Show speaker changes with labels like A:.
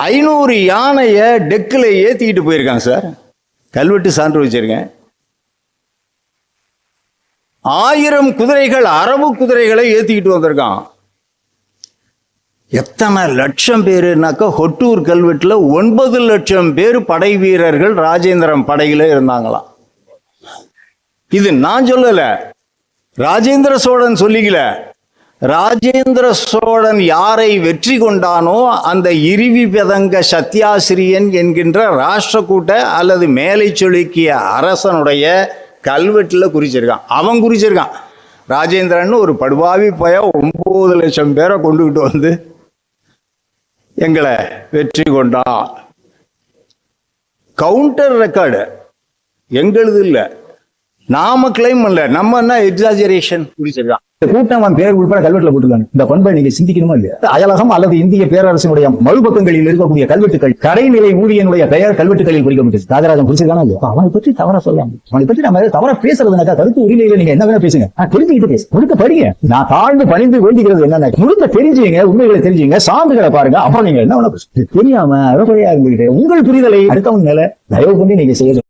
A: 500 யானைய டெக்கில் ஏத்திக்கிட்டு போயிருக்காங்க சார். கல்வெட்டு சான்று வச்சிருக்கேன். 1000 குதிரைகள், அரபு குதிரைகளை ஏத்திக்கிட்டு வந்திருக்கான். எத்தனை லட்சம் பேருனாக்கா ஹொட்டூர் கல்வெட்டுல 9 லட்சம் பேர் படை வீரர்கள் ராஜேந்திரன் படையில இருந்தாங்களாம். இது நான் சொல்லல, ராஜேந்திர சோழன் சொல்லிக்கல. ராஜேந்திர சோழன் யாரை வெற்றி கொண்டானோ அந்த இரிவி பெதங்க சத்யாசிரியன் என்கின்ற ராஷ்டிரகூட்ட அல்லது மேலை சொலுக்கிய அரசனுடைய கல்வெட்டில் குறிச்சிருக்கான். அவன் குறிச்சிருக்கான். ராஜேந்திரன் ஒரு படுபாவி போய 9 லட்சம் பேரை கொண்டுகிட்டு வந்து எங்களை வெற்றி கொண்டான். கவுண்டர் ரெக்கார்டு எங்களுது இல்லை, நாம கிளைம் பண்ணல. நம்ம என்ன எக்ஸாஜரேஷன் குறிச்சிருக்கான்.
B: கூட்டம் பேர் உட்பட கல்வெட்டுல போட்டுருக்காங்க. இந்த பண்பை நீங்க சிந்திக்கணுமா இல்லையா? அயலகம் அல்லது இந்திய பேரரசினுடைய மறுபக்கங்களில் இருக்கக்கூடிய கல்வெட்டுகள் கடைநிலை ஊழியனுடைய பெயர் கல்வெட்டுகளில் குறிக்கப்பட்டது. ராஜராஜன் குறிச்சிருக்கானா இல்லையா? அவனை பற்றி தவறா சொல்லலாம். அவனை பற்றி நம்ம தவறா பேசுறதுனாக்கா கருத்து உரிமையில நீங்க என்ன வேணா பேசுங்க. தெரிஞ்சுக்கிட்டு பேசு, முழுக்க படிங்க. நான் தாழ்ந்து பணிந்து வேண்டிக்கிறது என்னன்னா, முழுக்க தெரிஞ்சுங்க, உண்மைகளை தெரிஞ்சுங்க, சான்றுகளை பாருங்க. அப்புறம் நீங்க என்ன வேணா தெரியாம அறகுறையா இருந்துகிட்டு உங்கள் புரிதலை அடுத்தவங்க மேல தயவு பண்ணி நீங்க செய்யணும்.